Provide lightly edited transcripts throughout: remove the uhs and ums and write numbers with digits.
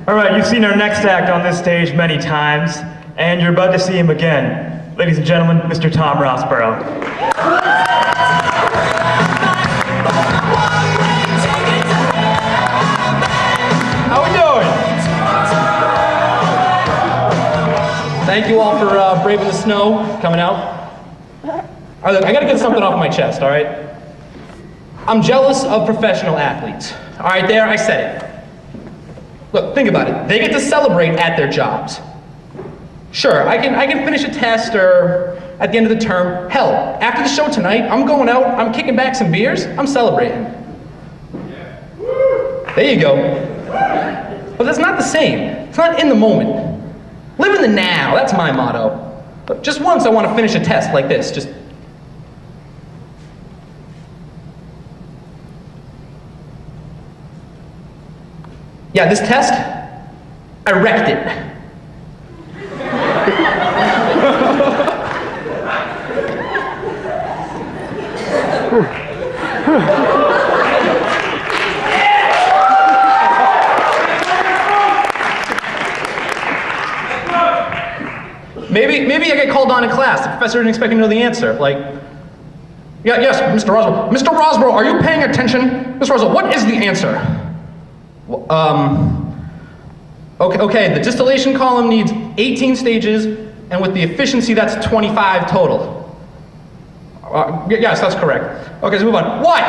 All right, you've seen our next act on this stage many times, and you're about to see him again. Ladies and gentlemen, Mr. Tom Rosborough. How we doing? Thank you all for braving the snow, coming out. All right, look, I gotta get something off my chest, all right? I'm jealous of professional athletes. All right, there, I said it. Look, think about it. They get to celebrate at their jobs. Sure, I can finish a test or at the end of the term. Hell, after the show tonight, I'm going out, I'm kicking back some beers, I'm celebrating. There you go. But that's not the same. It's not in the moment. Live in the now, that's my motto. But just once I want to finish a test like this, just... Yeah, this test, I wrecked it. Maybe I get called on in class. The professor didn't expect me to know the answer. Like, yeah, yes, Mr. Rosborough. Mr. Rosborough, are you paying attention? Mr. Rosborough, what is the answer? Okay, the distillation column needs 18 stages, and with the efficiency, that's 25 total. Yes, that's correct. Okay, let's move on. What?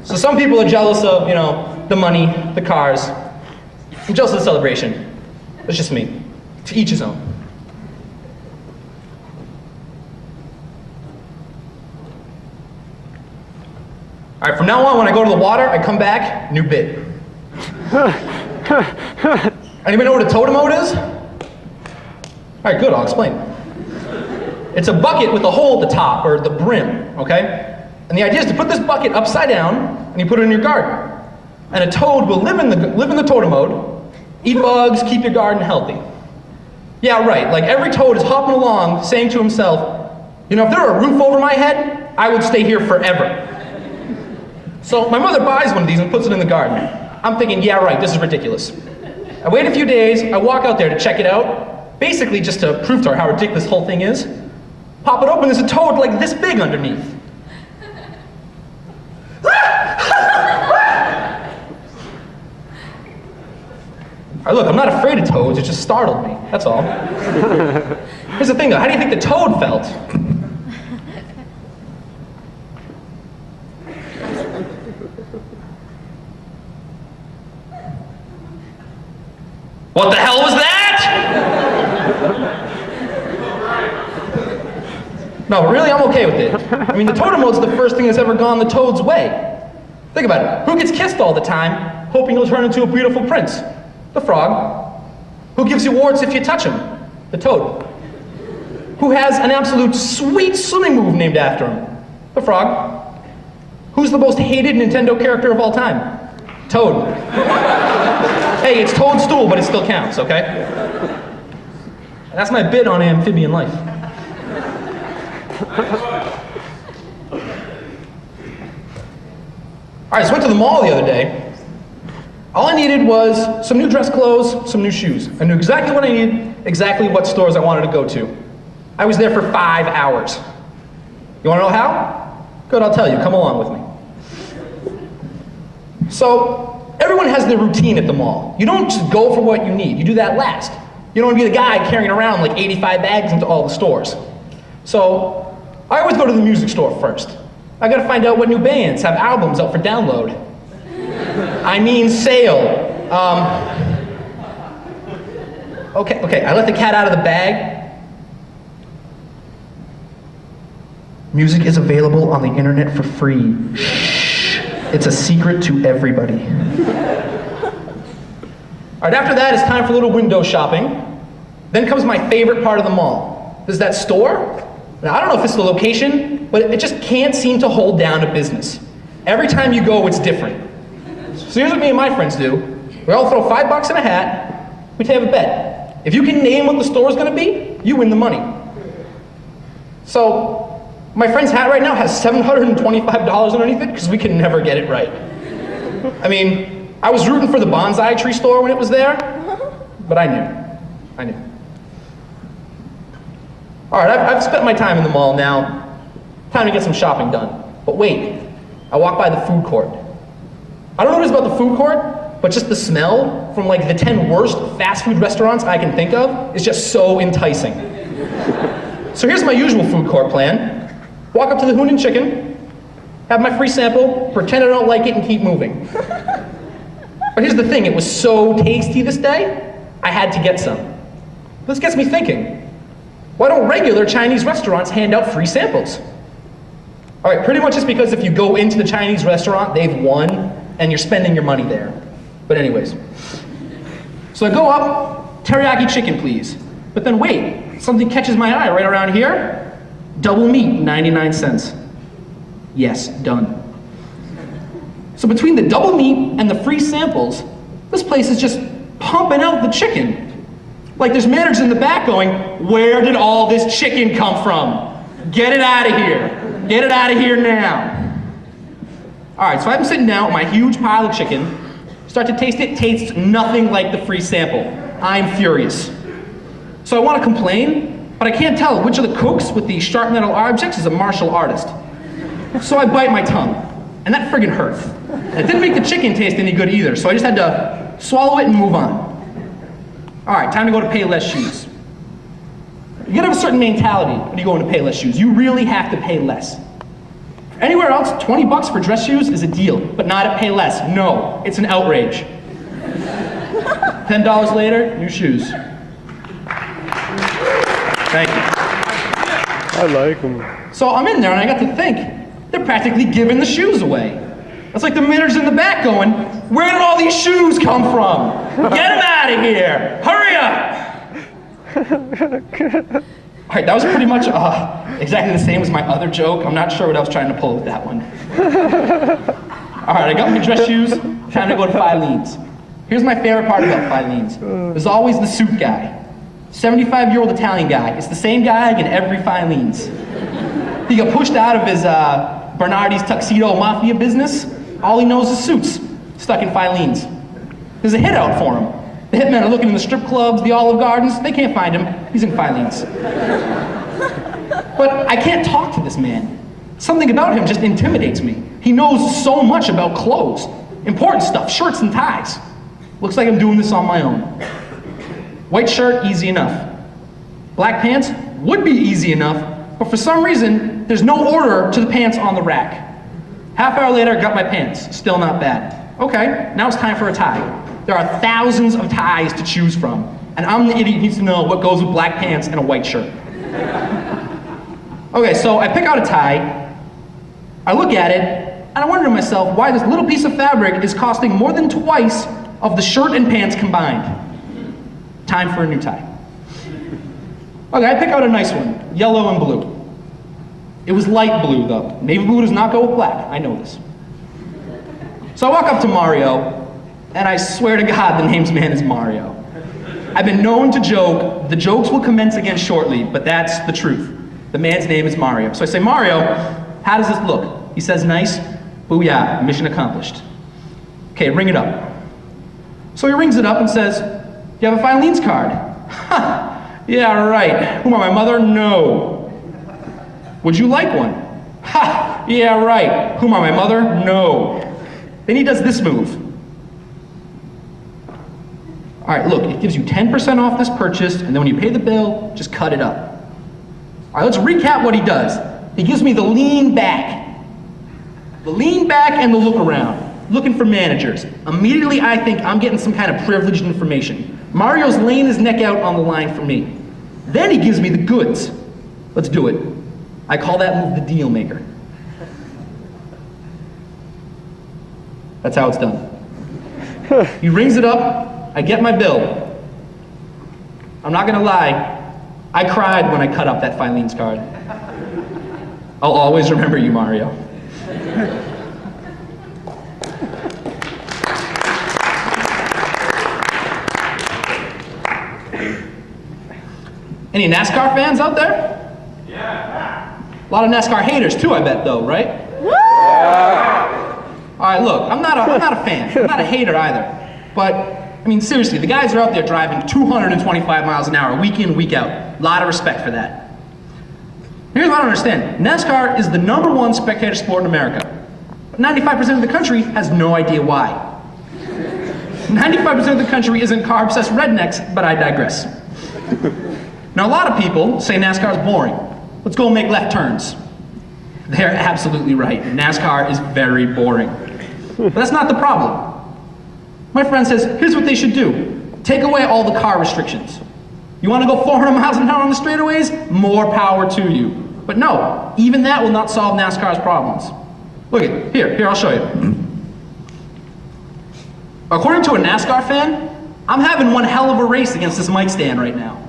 So some people are jealous of, the money, the cars. I'm jealous of the celebration. That's just me. To each his own. All right, from now on, when I go to the water, I come back, new bit. Anybody know what a totem is? All right, good, I'll explain. It's a bucket with a hole at the top, or the brim, okay? And the idea is to put this bucket upside down, and you put it in your garden. And a toad will live in the totem mode, eat bugs, keep your garden healthy. Yeah, right, like every toad is hopping along, saying to himself, if there were a roof over my head, I would stay here forever. So my mother buys one of these and puts it in the garden. I'm thinking, yeah, right, this is ridiculous. I wait a few days, I walk out there to check it out, basically just to prove to her how ridiculous this whole thing is. Pop it open, there's a toad like this big underneath. All right, look, I'm not afraid of toads, it just startled me, that's all. Here's the thing though, how do you think the toad felt? What the hell was that? No, really, I'm okay with it. I mean, the totem mode's the first thing that's ever gone the toad's way. Think about it. Who gets kissed all the time, hoping he'll turn into a beautiful prince? The frog. Who gives you warts if you touch him? The toad. Who has an absolute sweet swimming move named after him? The frog. Who's the most hated Nintendo character of all time? Toad. Hey, it's toadstool, but it still counts, okay? That's my bit on amphibian life. All right, so I went to the mall the other day. All I needed was some new dress clothes, some new shoes. I knew exactly what I needed, exactly what stores I wanted to go to. I was there for 5 hours. You want to know how? Good, I'll tell you. Come along with me. So, everyone has their routine at the mall. You don't just go for what you need. You do that last. You don't want to be the guy carrying around like 85 bags into all the stores. So, I always go to the music store first. I gotta find out what new bands have albums up for download. I mean sale. Okay, I let the cat out of the bag. Music is available on the internet for free. Shh. It's a secret to everybody. All right, after that, it's time for a little window shopping. Then comes my favorite part of the mall. There's that store. Now, I don't know if it's the location, but it just can't seem to hold down a business. Every time you go, it's different. So here's what me and my friends do. We all throw $5 in a hat. We have a bet. If you can name what the store's gonna be, you win the money. So, my friend's hat right now has $725 underneath it because we can never get it right. I mean, I was rooting for the bonsai tree store when it was there, but I knew. All right, I've spent my time in the mall now. Time to get some shopping done. But wait, I walk by the food court. I don't know what it is about the food court, but just the smell from like the 10 worst fast food restaurants I can think of is just so enticing. So here's my usual food court plan. Walk up to the Hunan chicken, have my free sample, pretend I don't like it, and keep moving. But here's the thing, it was so tasty this day, I had to get some. This gets me thinking, why don't regular Chinese restaurants hand out free samples? All right, pretty much it's because if you go into the Chinese restaurant, they've won, and you're spending your money there. But anyways. So I go up, teriyaki chicken, please. But then wait, something catches my eye right around here. Double meat, 99 cents. Yes, done. So between the double meat and the free samples, this place is just pumping out the chicken. Like there's managers in the back going, where did all this chicken come from? Get it out of here. Get it out of here now. All right, so I'm sitting down with my huge pile of chicken, start to taste it, tastes nothing like the free sample. I'm furious. So I want to complain, but I can't tell which of the cooks with the sharp metal objects is a martial artist. So I bite my tongue, and that friggin' hurt. And it didn't make the chicken taste any good either, so I just had to swallow it and move on. All right, time to go to Payless Shoes. You gotta have a certain mentality when you go into Payless Shoes. You really have to pay less. Anywhere else, 20 bucks for dress shoes is a deal, but not at Payless. No, it's an outrage. $10 later, new shoes. Thank you. I like them. So I'm in there and I got to think, they're practically giving the shoes away. It's like the managers in the back going, where did all these shoes come from? Get them out of here! Hurry up! All right, that was pretty much exactly the same as my other joke. I'm not sure what I was trying to pull with that one. All right, I got my dress shoes, time to go to Filene's. Here's my favorite part about Filene's. There's always the suit guy. 75-year-old Italian guy. It's the same guy in every Filene's. He got pushed out of his Bernardi's tuxedo mafia business. All he knows is suits, stuck in Filene's. There's a hit out for him. The hitmen are looking in the strip clubs, the Olive Gardens. They can't find him. He's in Filene's. But I can't talk to this man. Something about him just intimidates me. He knows so much about clothes. Important stuff, shirts and ties. Looks like I'm doing this on my own. White shirt, easy enough. Black pants would be easy enough, but for some reason, there's no order to the pants on the rack. Half hour later, got my pants. Still not bad. Okay, now it's time for a tie. There are thousands of ties to choose from, and I'm the idiot who needs to know what goes with black pants and a white shirt. Okay, so I pick out a tie, I look at it, and I wonder to myself why this little piece of fabric is costing more than twice of the shirt and pants combined. Time for a new tie. Okay, I pick out a nice one, yellow and blue. It was light blue though. Navy blue does not go with black, I know this. So I walk up to Mario, and I swear to God the name's man is Mario. I've been known to joke, the jokes will commence again shortly, but that's the truth. The man's name is Mario. So I say, Mario, how does this look? He says, nice, booyah, mission accomplished. Okay, ring it up. So he rings it up and says, you have a Filene's card? Ha, yeah, right. Who am I, my mother? No. Would you like one? Ha, yeah, right. Who am I, my mother? No. Then he does this move. All right, look, it gives you 10% off this purchase, and then when you pay the bill, just cut it up. All right, let's recap what he does. He gives me the lean back. The lean back and the look around, looking for managers. Immediately I think I'm getting some kind of privileged information. Mario's laying his neck out on the line for me. Then he gives me the goods. Let's do it. I call that move the deal maker. That's how it's done. He rings it up, I get my bill. I'm not gonna lie, I cried when I cut up that Filene's card. I'll always remember you, Mario. Any NASCAR fans out there? Yeah. A lot of NASCAR haters too, I bet, though, right? All right, look, I'm not a fan. I'm not a hater either. But, I mean, seriously, the guys are out there driving 225 miles an hour, week in, week out. A lot of respect for that. Here's what I don't understand. NASCAR is the #1 spectator sport in America. But 95% of the country has no idea why. 95% of the country isn't car-obsessed rednecks, but I digress. Now, a lot of people say NASCAR is boring. Let's go make left turns. They're absolutely right. NASCAR is very boring. But that's not the problem. My friend says, here's what they should do. Take away all the car restrictions. You want to go 400 miles an hour on the straightaways? More power to you. But no, even that will not solve NASCAR's problems. Look at, here, I'll show you. According to a NASCAR fan, I'm having one hell of a race against this mic stand right now.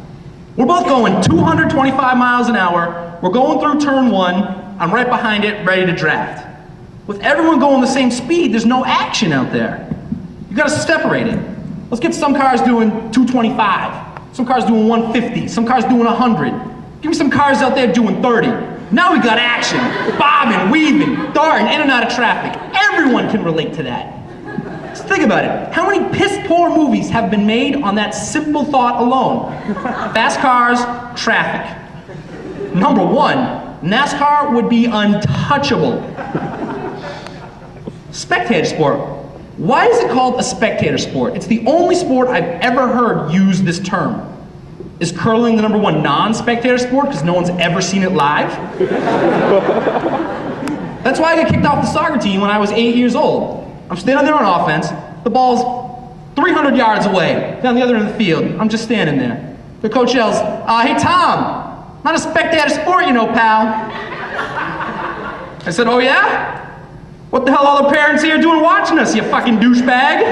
We're both going 225 miles an hour. We're going through turn 1. I'm right behind it, ready to draft. With everyone going the same speed, there's no action out there. You gotta separate it. Let's get some cars doing 225, some cars doing 150, some cars doing 100. Give me some cars out there doing 30. Now we got action, bobbing, weaving, darting in and out of traffic. Everyone can relate to that. Just think about it. How many piss-poor movies have been made on that simple thought alone? Fast cars, traffic. Number 1, NASCAR would be untouchable. Spectator sport. Why is it called a spectator sport? It's the only sport I've ever heard use this term. Is curling the #1 non-spectator sport because no one's ever seen it live? That's why I got kicked off the soccer team when I was 8 years old. I'm standing there on offense, the ball's 300 yards away, down the other end of the field. I'm just standing there. The coach yells, hey Tom, not a spectator sport, you know, pal. I said, oh yeah? What the hell all the parents here doing watching us, you fucking douchebag?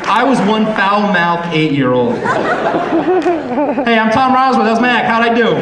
I was one foul-mouthed 8-year-old. Hey, I'm Tom Rosborough, that's Mac, how'd I do?